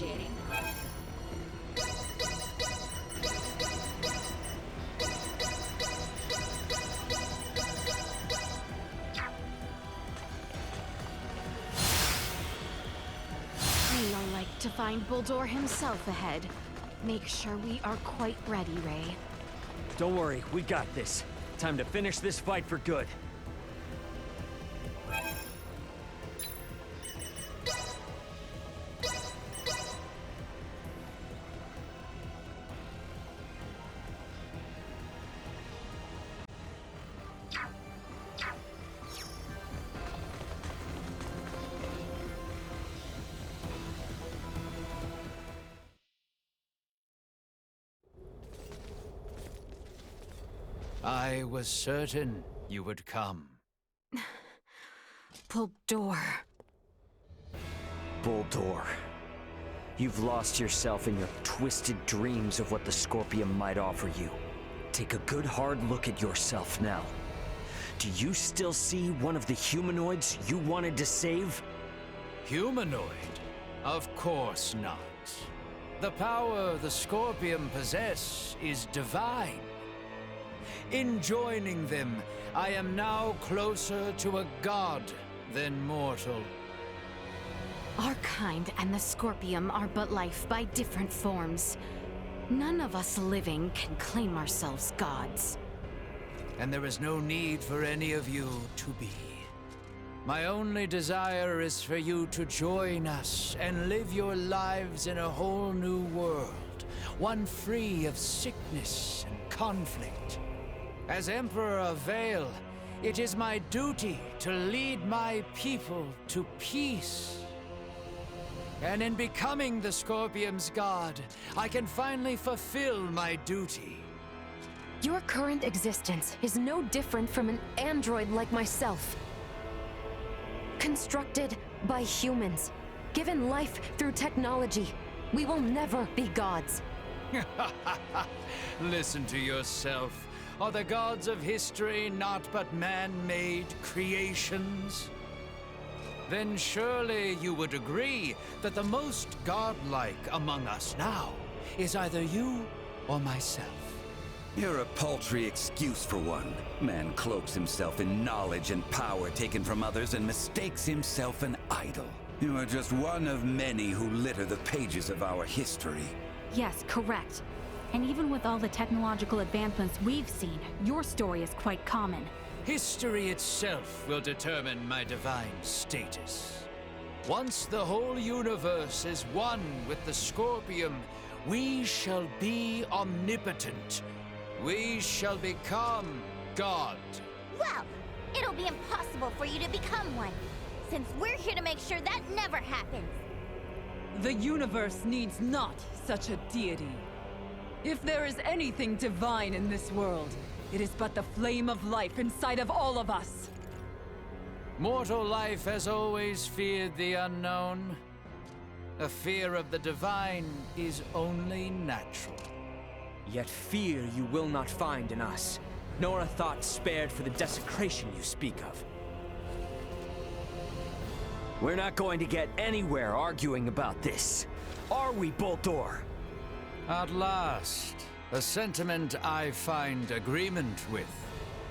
Initiating. I'll like to find Bulldor himself ahead. Make sure we are quite ready, Ray. Don't worry, we got this. Time to finish this fight for good. I was certain you would come. Bulldor. Bulldor. You've lost yourself in your twisted dreams of what the Scorpium might offer you. Take a good hard look at yourself now. Do you still see one of the humanoids you wanted to save? Humanoid? Of course not. The power the Scorpium possess is divine. In joining them, I am now closer to a god than mortal. Our kind and the Scorpium are but life by different forms. None of us living can claim ourselves gods. And there is no need for any of you to be. My only desire is for you to join us and live your lives in a whole new world, one free of sickness and conflict. As Emperor of Vale, it is my duty to lead my people to peace. And in becoming the Scorpium's god, I can finally fulfill my duty. Your current existence is no different from an android like myself. Constructed by humans, given life through technology, we will never be gods. Listen to yourself. Are the gods of history not but man-made creations? Then surely you would agree that the most godlike among us now is either you or myself. You're a paltry excuse for one. Man cloaks himself in knowledge and power taken from others and mistakes himself an idol. You are just one of many who litter the pages of our history. Yes, correct. And even with all the technological advancements we've seen, your story is quite common. History itself will determine my divine status. Once the whole universe is one with the Scorpium, we shall be omnipotent. We shall become God. Well, it'll be impossible for you to become one, since we're here to make sure that never happens. The universe needs not such a deity. If there is anything divine in this world, it is but the flame of life inside of all of us. Mortal life has always feared the unknown. A fear of the divine is only natural. Yet fear you will not find in us, nor a thought spared for the desecration you speak of. We're not going to get anywhere arguing about this. Are we, Bulldor? At last, a sentiment I find agreement with.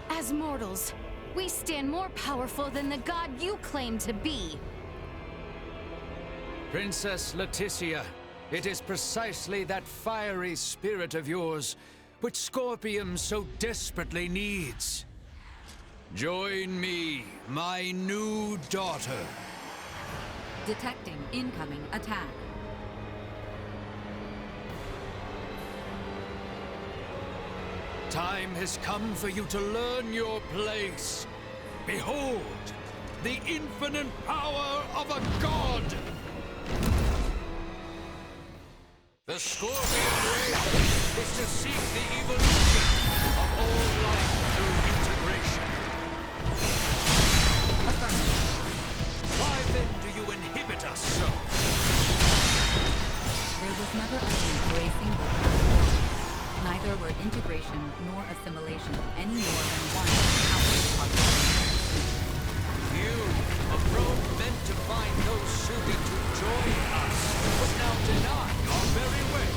As mortals, we stand more powerful than the god you claim to be. Princess Leticia, it is precisely that fiery spirit of yours which Scorpium so desperately needs. Join me, my new daughter. Detecting incoming attack. Time has come for you to learn your place. Behold, the infinite power of a god! The Scorpion race is to seek the evolution of all life through integration. Why then do you inhibit us so? There was never a need for a single. Neither were integration nor assimilation any more than one outward possibility. You a throne meant to find those suited to join us, was now denied our very way.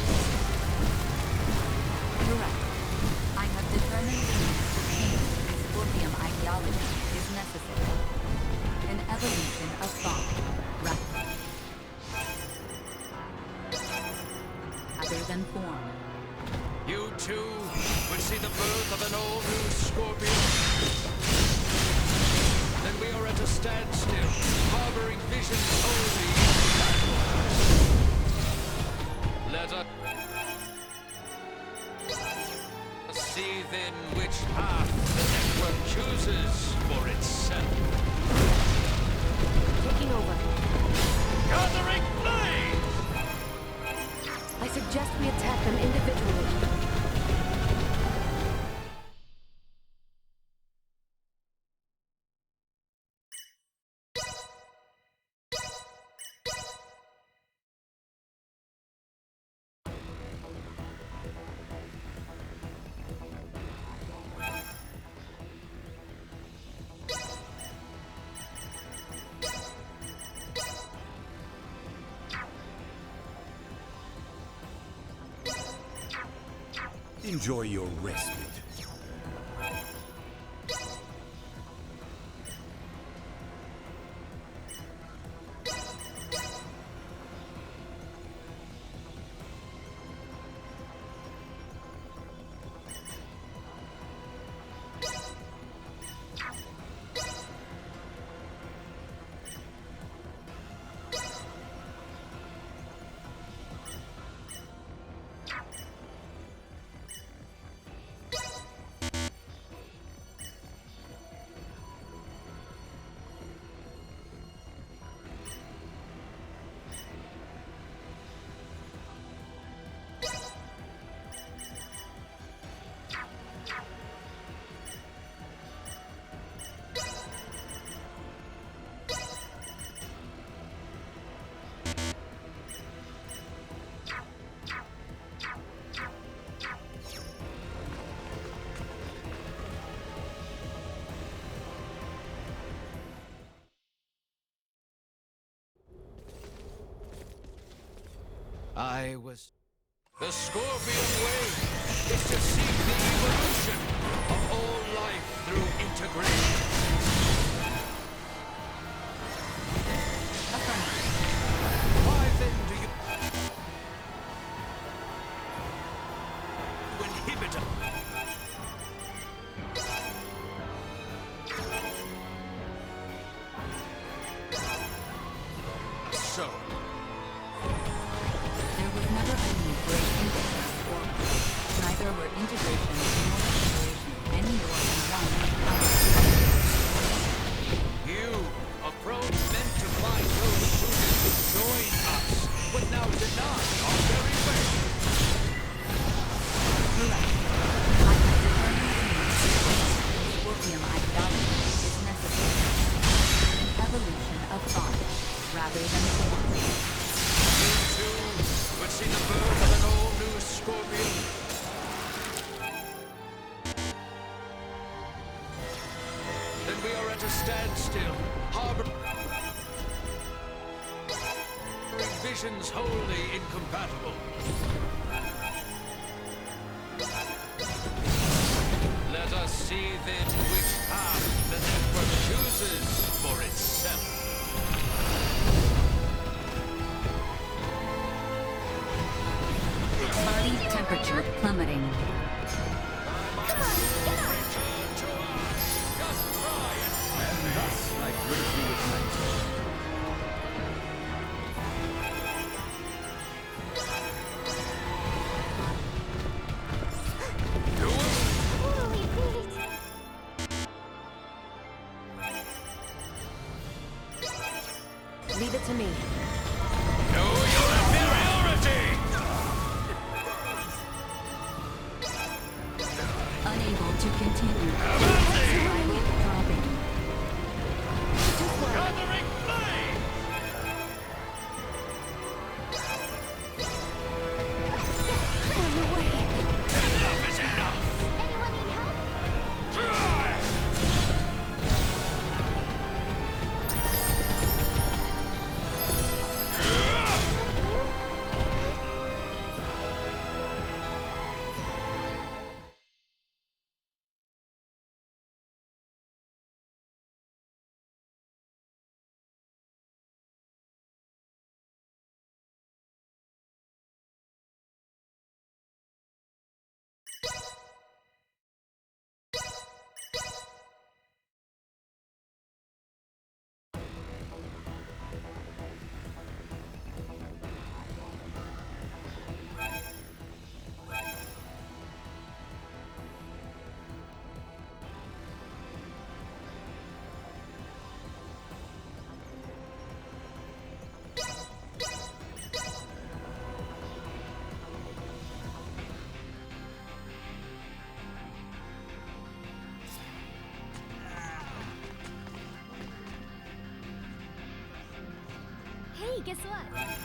Correct. I have determined that change in Scorpium ideology is necessary. An evolution of thought, rather than form. You too would see the birth of an all-new Scorpion. Then we are at a standstill, harboring visions only in battle. Let us see then which path the network chooses for itself. Taking over. Gathering flames! I suggest we attack them individually. Enjoy your respite. The Scorpion way is to seek the evolution of all life through integration. Why then do you inhibit us? So. Neither were integration nor separation any more than one. You, a throne meant to find those suited to join us, but now denied our very way. Correct. I have determined that Scorpium ideology is necessary. An evolution of thought, rather than form. You too would see the birth of an all-new Scorpion. Then we are at a standstill, harboring visions wholly incompatible. Let us see then which path the network chooses for itself. Body temperature plummeting. Leave it to me. Know your inferiority! Unable to continue. Silent dropping. Gathering flame! On the way. Enough is enough! Anyone need help? Hey, guess what?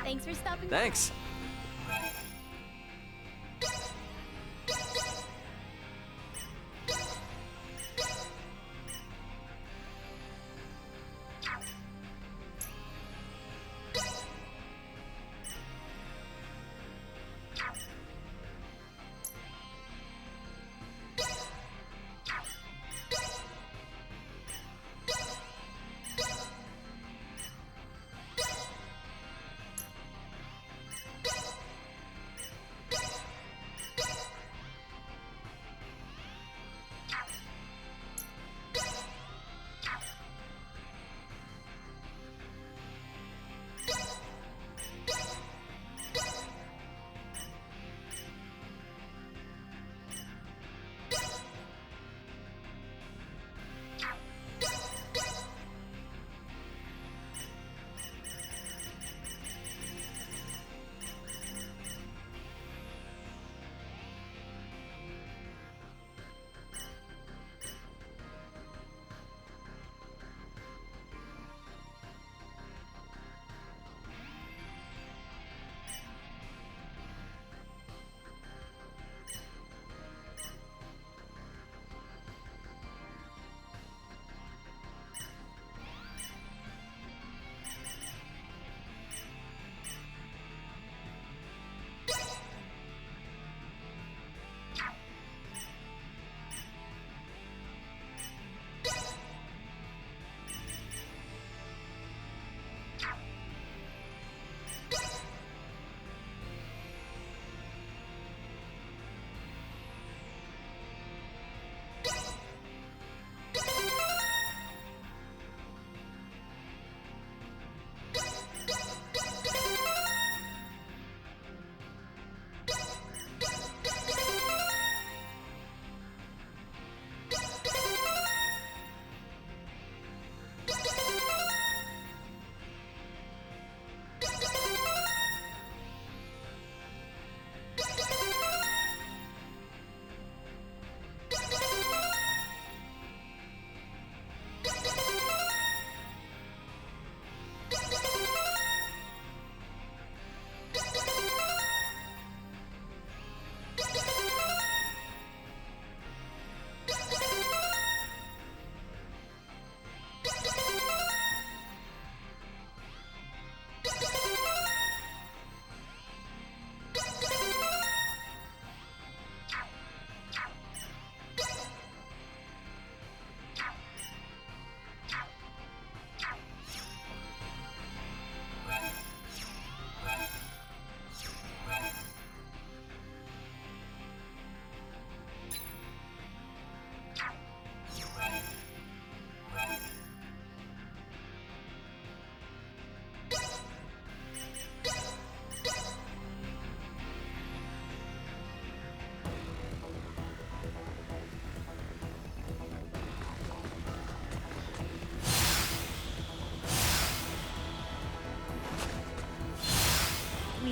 Thanks for stopping by. Thanks.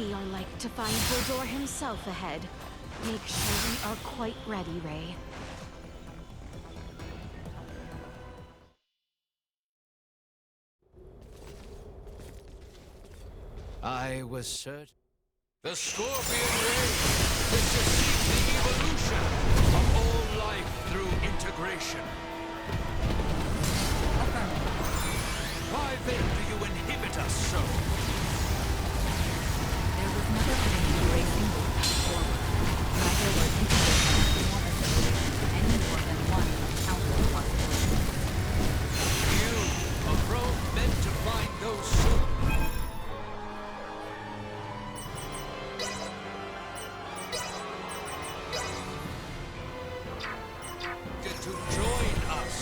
We are like to find Baldor himself ahead. Make sure we are quite ready, Ray. I was certain. The Scorpion Ray is to seek the evolution of all life through integration. Why then do you inhibit us so? There was never any racing path forward. Neither was integration nor assimilation any more than one of countless possibilities. You, a probe meant to find those soon. To join us.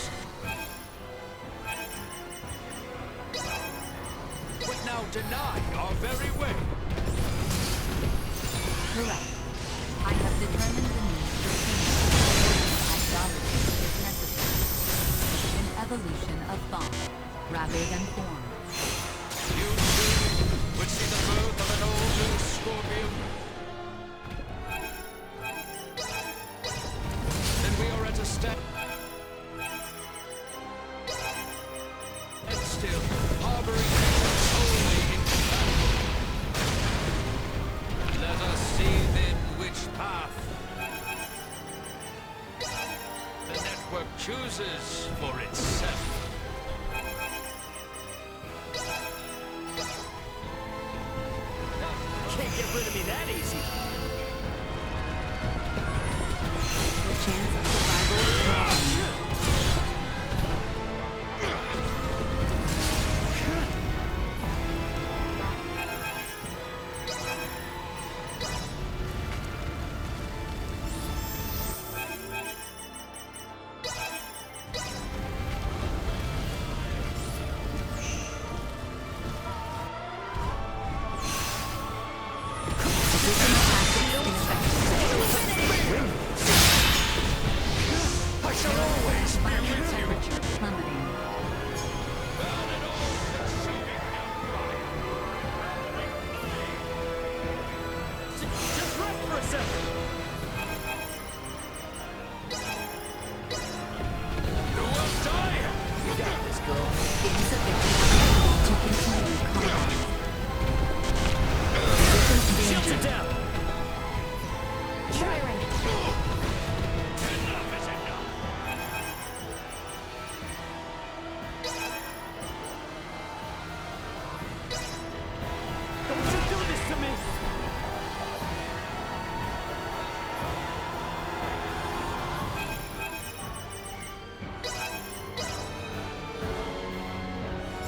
But now deny our very way. Correct. I have determined the need for change ideology is necessary. An evolution of thought, rather than form. You too would see the birth of an all-new Scorpion. Then we are at a step. And still, harboring only incompatible. Let us see then which path the network chooses for itself. Can't get rid of me that easy. The chance of survival is strong.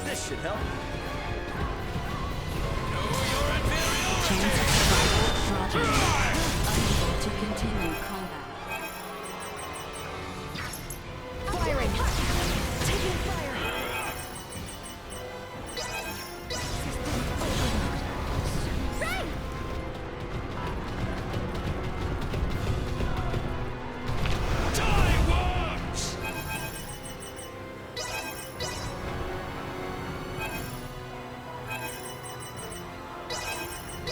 This should help. Chance of survival dropping. Unable to continue combat. Firing! Taking fire! Ray!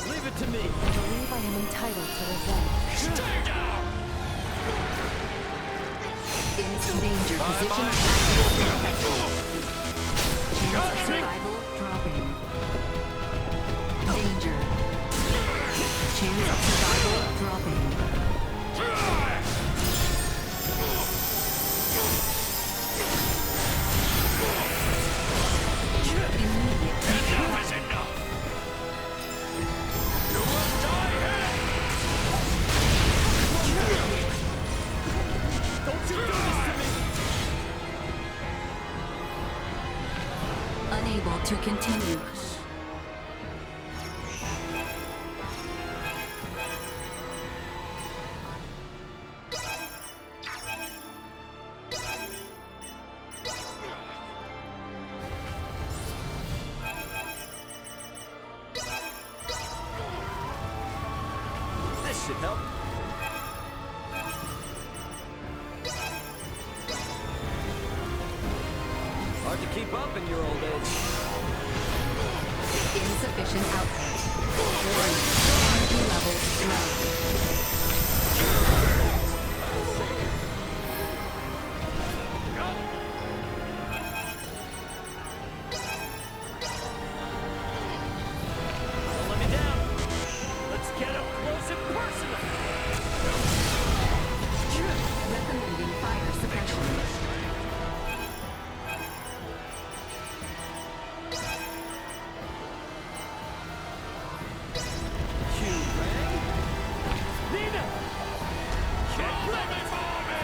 Leave it to me. I believe I am entitled to revenge. Stay down! In danger position. Chance of survival dropping. Danger. Chance of survival dropping. Enough is enough! You will die here! Don't you do this to me! Unable to continue. This should help. Hard to keep up in your old age. Insufficient output. Energy levels low. Don't let me down. Let's get up close and personal. Recommending fire suppression. Nina! Get ready for me!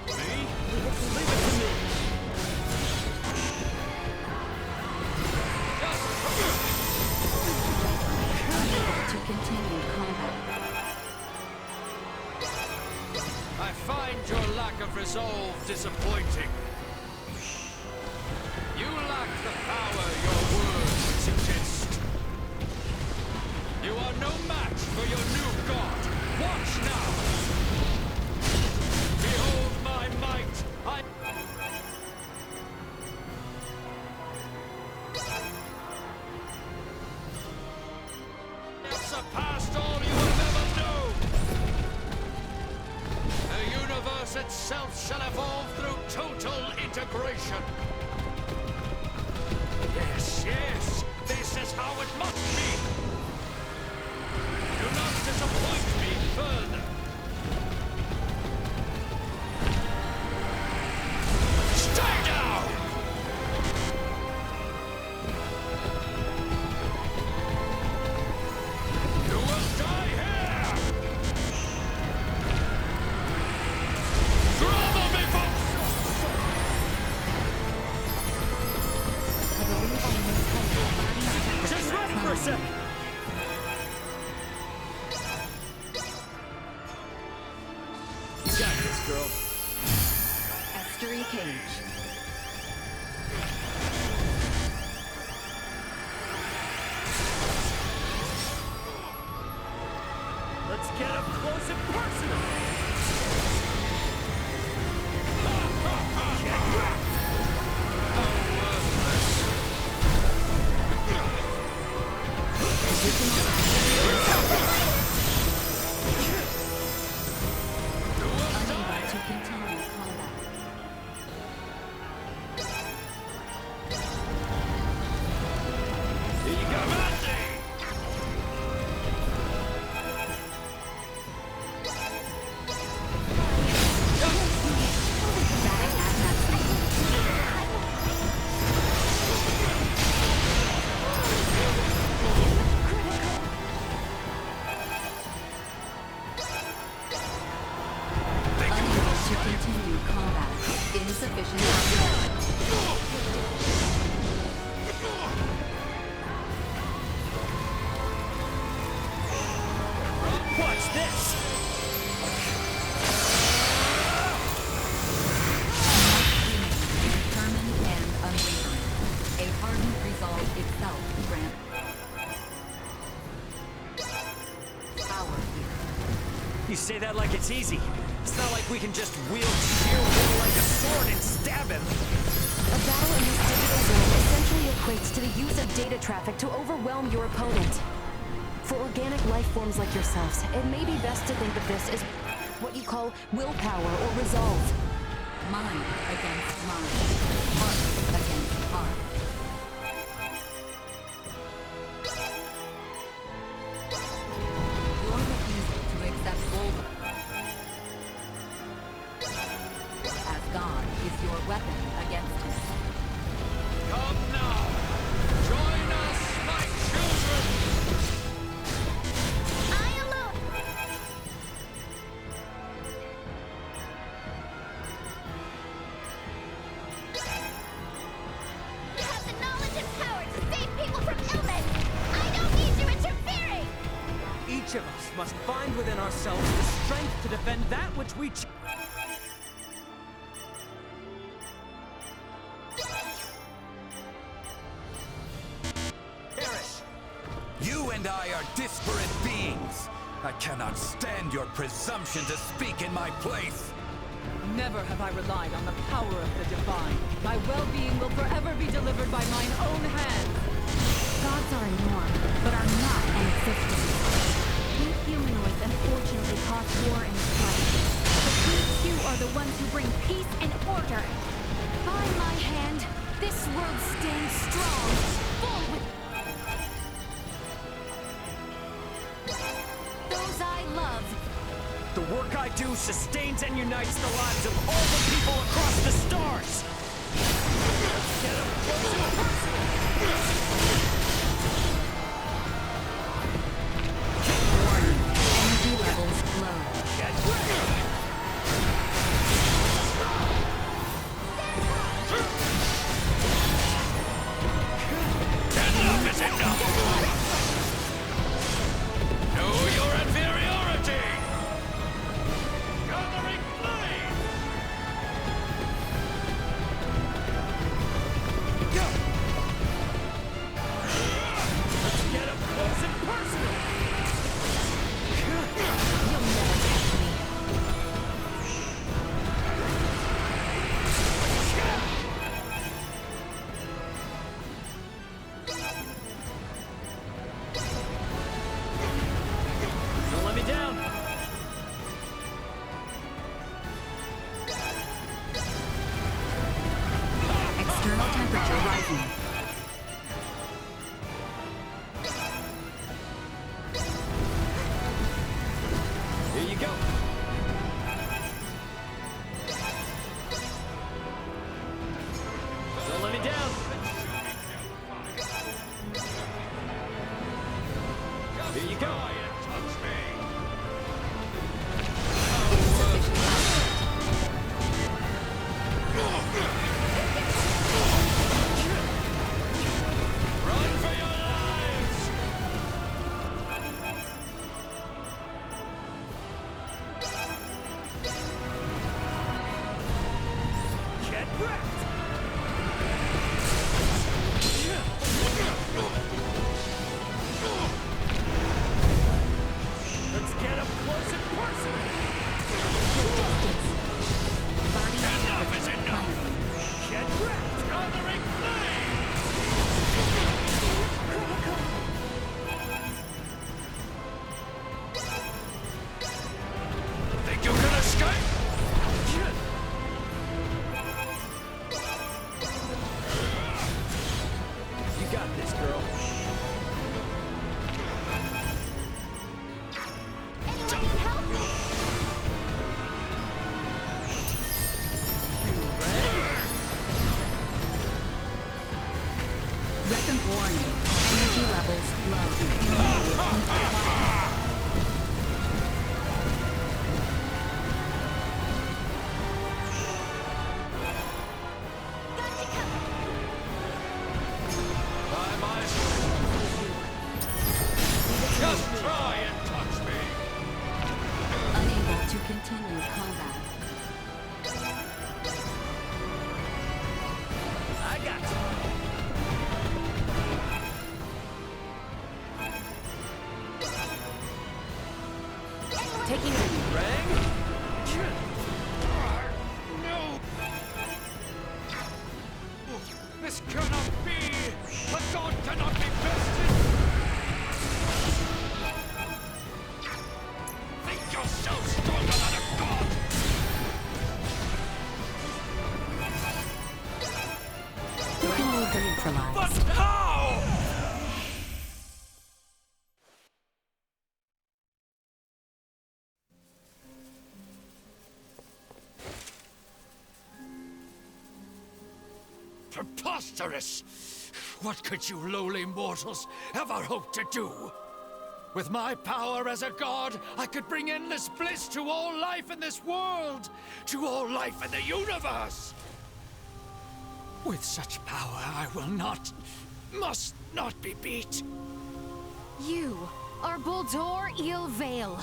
Me? Leave it to me. Unable to continue combat. I find your lack of resolve disappointing. You lack the power your words suggest. You are no match for your new god. Watch now! Behold my might! I have surpassed all you have ever known! The universe itself shall evolve through total integration. Yes, yes, this is how it must be. Do not disappoint me further. Stay down! You will die here! Trouble me, folks! I believe I need help. Just ready for a sec. You got this, girl. Estery Cage. Let's get up close and personal. Unable to continue combat. Here you go, Mandy! Unable to continue combat. Insufficient oxygen. Watch this. Determined and unwavering. A hardened resolve itself grant power here. You say that like it's easy. It's not like we can just wield sheer will like a sword and stab him. A battle in this digital world essentially equates to the use of data traffic to overwhelm your opponent. For organic life forms like yourselves, it may be best to think of this as what you call willpower or resolve. Mind against mind. Heart against heart. Your refusal to accept Boulder as God is your weapon against him. Come now! Join us, my children! I alone! You have the knowledge and power to save people from illness! I don't need you interfering! Each of us must find within ourselves the strength to defend that which we perish. You and I are disparate beings. I cannot stand your presumption to speak in my place. Never have I relied on the power of the divine. My well-being will forever be delivered by mine own hands. Gods are a norm, but are not an existence. We humanoids unfortunately cause war and strife. But we too are the ones who bring peace and order. By my hand, this world stands strong, full with those I love. The work I do sustains and unites the lives of all the people across the stars! Get up close and personal! Warning. Energy levels low. Get ready! Enough is enough! Know your inferiority! Gathering flame! Go! Let's get up close and personal! You'll never catch me. Don't let me down! External temperature rising. Here you go! Don't let me down! Here you go! Run for your lives! Get wrecked! Let's get up close and personal! Enough is enough! Get wrecked! Gathering flame! Think you can escape? You got this, girl. Anyone need help? Weapon warning. Energy levels low. By my just try and touch me! Unable to continue combat. I got you! Taking a Rang? No! This cannot be! A god cannot be bested! Think yourself stronger than a god! Enemy neutralized. But how? Preposterous! What could you lowly mortals ever hope to do? With my power as a god, I could bring endless bliss to all life in this world, to all life in the universe! With such power, I will not, must not be beat. You are Buldur Il-Vale.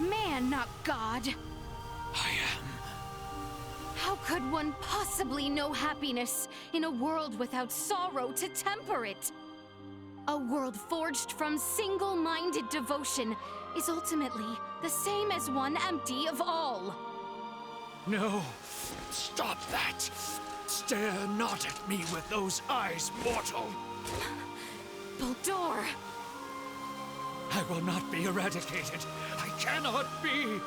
Man, not God. I am. How could one possibly know happiness in a world without sorrow to temper it? A world forged from single-minded devotion is ultimately the same as one empty of all. No! Stop that! Stare not at me with those eyes, mortal! Baldur! I will not be eradicated. I cannot be.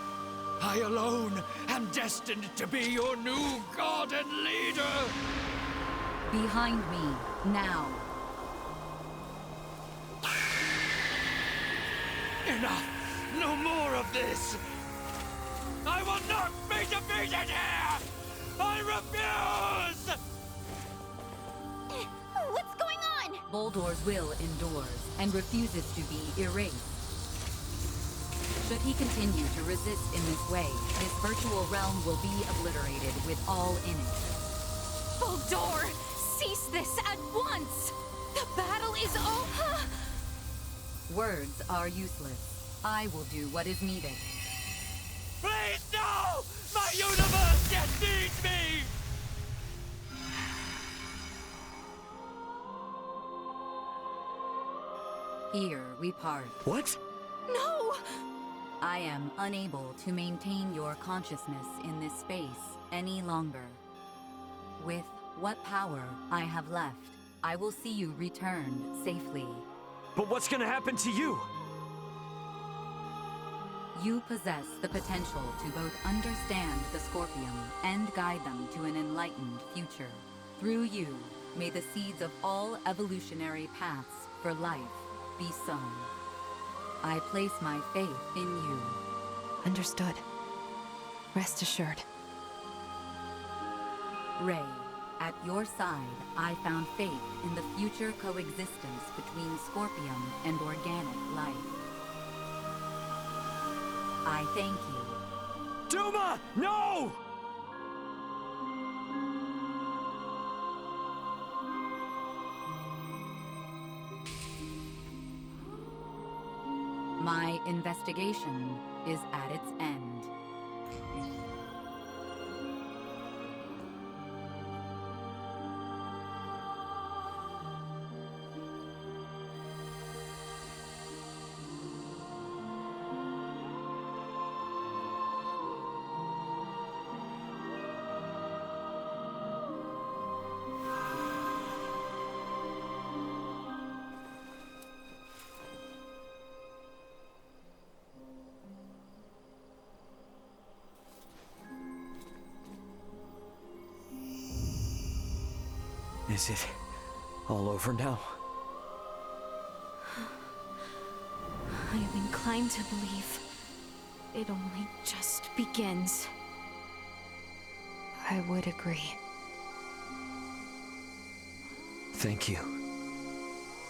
I alone am destined to be your new god and leader. Behind me, now. Enough! No more of this! I will not be defeated here! I refuse! What's going on? Boldor's will endures and refuses to be erased. Should he continue to resist in this way, this virtual realm will be obliterated with all in it. Baldur! Cease this at once! The battle is over! Words are useless. I will do what is needed. Please, no! My universe yet needs me! Here we part. What? No! I am unable to maintain your consciousness in this space any longer. With what power I have left, I will see you return safely. But what's gonna happen to you? You possess the potential to both understand the Scorpium and guide them to an enlightened future. Through you, may the seeds of all evolutionary paths for life be sown. I place my faith in you. Understood. Rest assured. Rey, at your side, I found faith in the future coexistence between Scorpium and organic life. I thank you. Duma! No! My investigation is at its end. Is it all over now? I am inclined to believe it only just begins. I would agree. Thank you,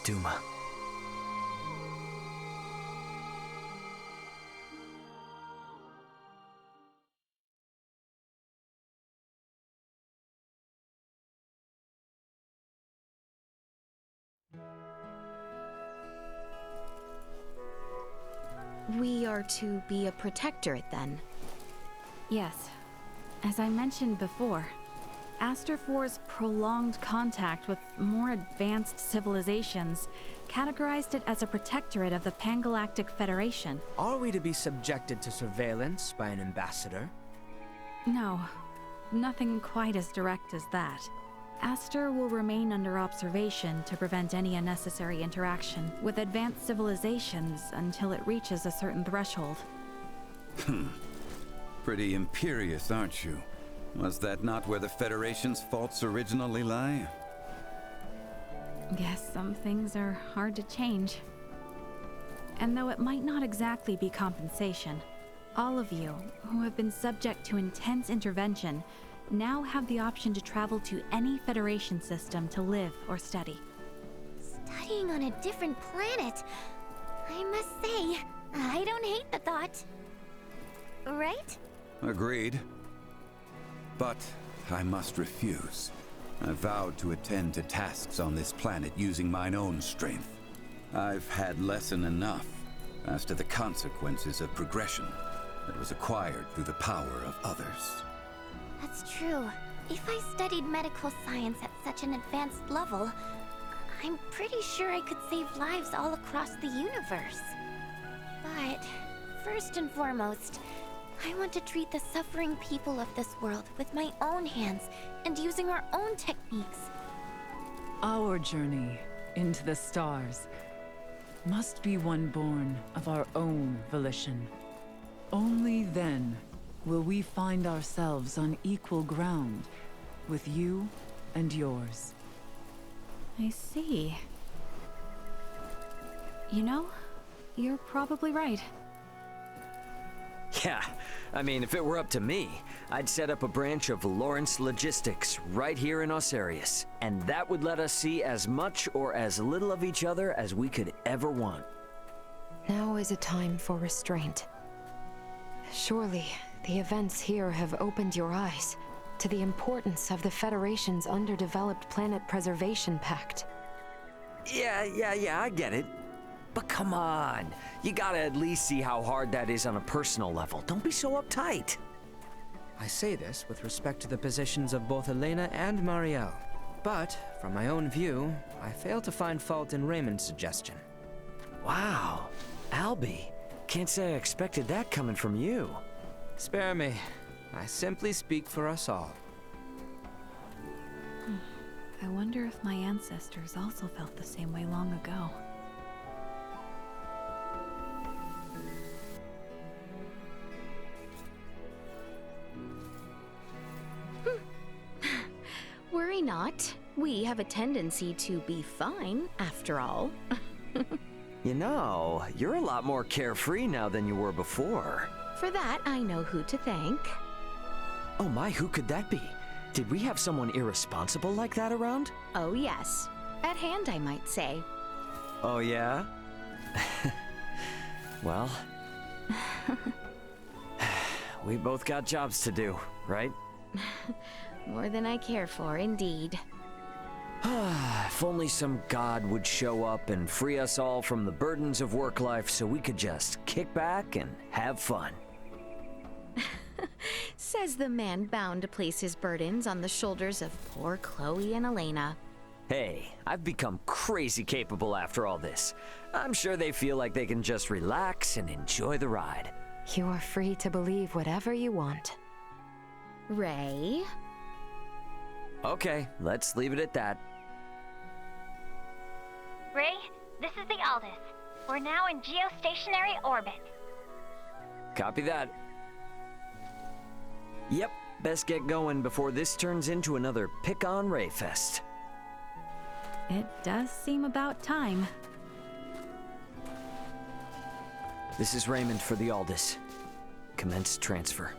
Duma. We are to be a protectorate, then? Yes. As I mentioned before, Aster IV's prolonged contact with more advanced civilizations categorized it as a protectorate of the Pangalactic Federation. Are we to be subjected to surveillance by an ambassador? No, nothing quite as direct as that. Aster will remain under observation to prevent any unnecessary interaction with advanced civilizations until it reaches a certain threshold. Pretty imperious, aren't you? Was that not where the Federation's faults originally lie? Yes, some things are hard to change. And though it might not exactly be compensation, all of you who have been subject to intense intervention now have the option to travel to any Federation system to live or study. Studying on a different planet. I must say, I don't hate the thought. Right? Agreed. But I must refuse. I vowed to attend to tasks on this planet using mine own strength. I've had lesson enough as to the consequences of progression that was acquired through the power of others. That's true. If I studied medical science at such an advanced level, I'm pretty sure I could save lives all across the universe. But first and foremost, I want to treat the suffering people of this world with my own hands and using our own techniques. Our journey into the stars must be one born of our own volition. Only then will we find ourselves on equal ground with you and yours. I see. You know, you're probably right. Yeah, I mean, if it were up to me, I'd set up a branch of Lawrence Logistics right here in Osarius, and that would let us see as much or as little of each other as we could ever want. Now is a time for restraint. Surely, the events here have opened your eyes to the importance of the Federation's underdeveloped Planet Preservation Pact. Yeah, I get it. But come on, you gotta at least see how hard that is on a personal level. Don't be so uptight. I say this with respect to the positions of both Elena and Marielle. But, from my own view, I fail to find fault in Raymond's suggestion. Wow, Albie, can't say I expected that coming from you. Spare me. I simply speak for us all. I wonder if my ancestors also felt the same way long ago. Worry not. We have a tendency to be fine, after all. You know, you're a lot more carefree now than you were before. For that, I know who to thank. Oh my, who could that be? Did we have someone irresponsible like that around? Oh yes. At hand, I might say. Oh yeah? Well... we both got jobs to do, right? More than I care for, indeed. If only some god would show up and free us all from the burdens of work life so we could just kick back and have fun. Says the man bound to place his burdens on the shoulders of poor Chloe and Elena. Hey, I've become crazy capable after all this. I'm sure they feel like they can just relax and enjoy the ride. You are free to believe whatever you want. Ray? Okay, let's leave it at that. Ray, this is the Aldous. We're now in geostationary orbit. Copy that. Yep, best get going before this turns into another pick-on Ray fest. It does seem about time. This is Raymond for the Aldous. Commence transfer.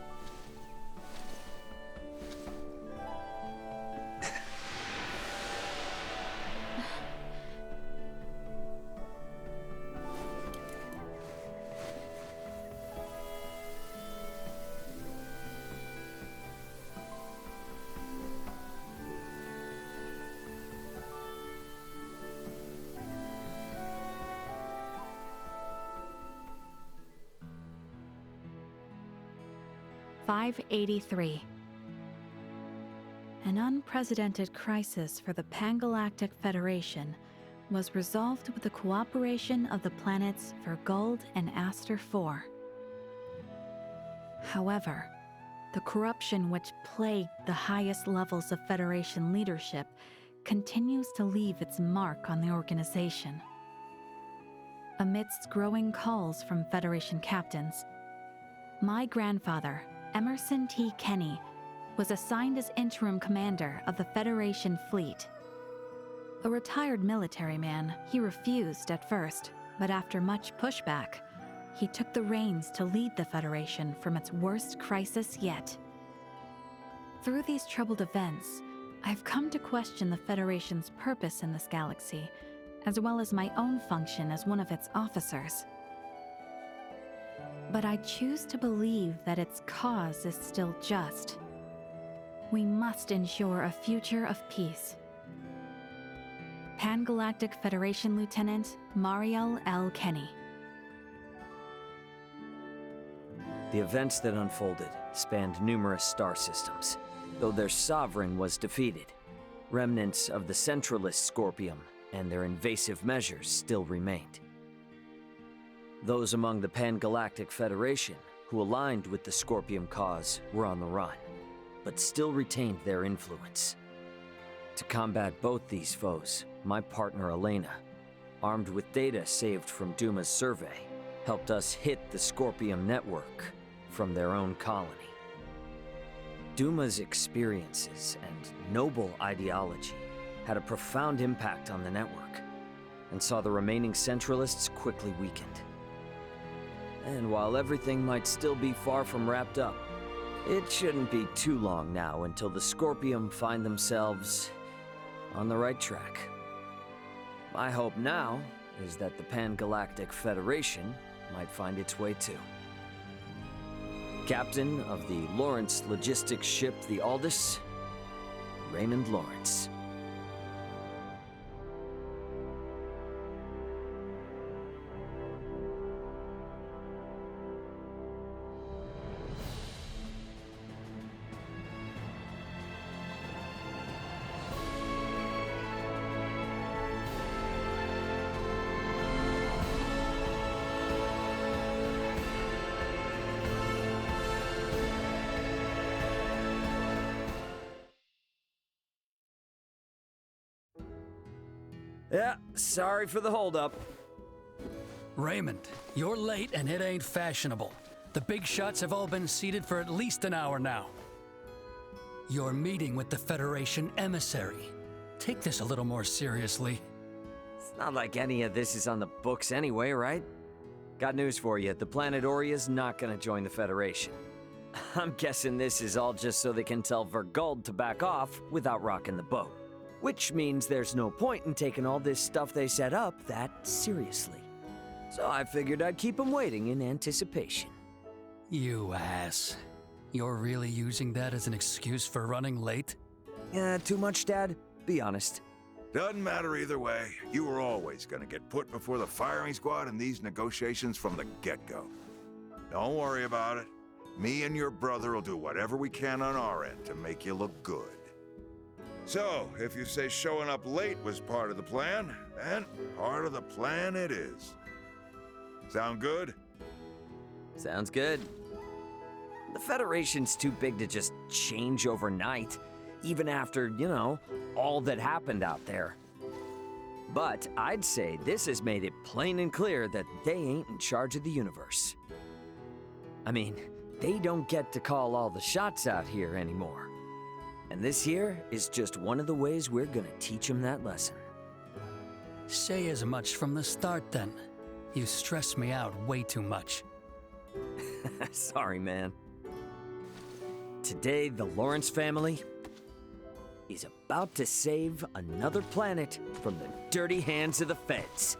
'83. An unprecedented crisis for the Pangalactic Federation was resolved with the cooperation of the planets Verguld and Aster IV. However, the corruption which plagued the highest levels of Federation leadership continues to leave its mark on the organization. Amidst growing calls from Federation captains, my grandfather, Emerson T. Kenny, was assigned as interim commander of the Federation fleet. A retired military man, he refused at first, but after much pushback, he took the reins to lead the Federation from its worst crisis yet. Through these troubled events, I've come to question the Federation's purpose in this galaxy, as well as my own function as one of its officers. But I choose to believe that its cause is still just. We must ensure a future of peace. Pangalactic Federation Lieutenant Marielle L. Kenny. The events that unfolded spanned numerous star systems. Though their sovereign was defeated, remnants of the centralist Scorpium and their invasive measures still remained. Those among the Pangalactic Federation who aligned with the Scorpium cause were on the run, but still retained their influence. To combat both these foes, my partner Elena, armed with data saved from Duma's survey, helped us hit the Scorpium network from their own colony. Duma's experiences and noble ideology had a profound impact on the network, and saw the remaining Centralists quickly weakened. And while everything might still be far from wrapped up, it shouldn't be too long now until the Scorpium find themselves on the right track. My hope now is that the Pan-Galactic Federation might find its way too. Captain of the Lawrence logistics ship the Aldous, Raymond Lawrence. Yeah, sorry for the holdup. Raymond, you're late and it ain't fashionable. The big shots have all been seated for at least an hour now. You're meeting with the Federation emissary. Take this a little more seriously. It's not like any of this is on the books anyway, right? Got news for you, the planet Oria's not gonna join the Federation. I'm guessing this is all just so they can tell Verguld to back off without rocking the boat. Which means there's no point in taking all this stuff they set up that seriously. So I figured I'd keep them waiting in anticipation. You ass. You're really using that as an excuse for running late? Too much, Dad? Be honest. Doesn't matter either way. You were always gonna get put before the firing squad in these negotiations from the get-go. Don't worry about it. Me and your brother will do whatever we can on our end to make you look good. So, if you say showing up late was part of the plan, then part of the plan it is. Sound good? Sounds good. The Federation's too big to just change overnight, even after, you know, all that happened out there. But I'd say this has made it plain and clear that they ain't in charge of the universe. I mean, they don't get to call all the shots out here anymore. And this here is just one of the ways we're gonna teach them that lesson. Say as much from the start, then. You stress me out way too much. Sorry, man. Today, the Lawrence family is about to save another planet from the dirty hands of the feds.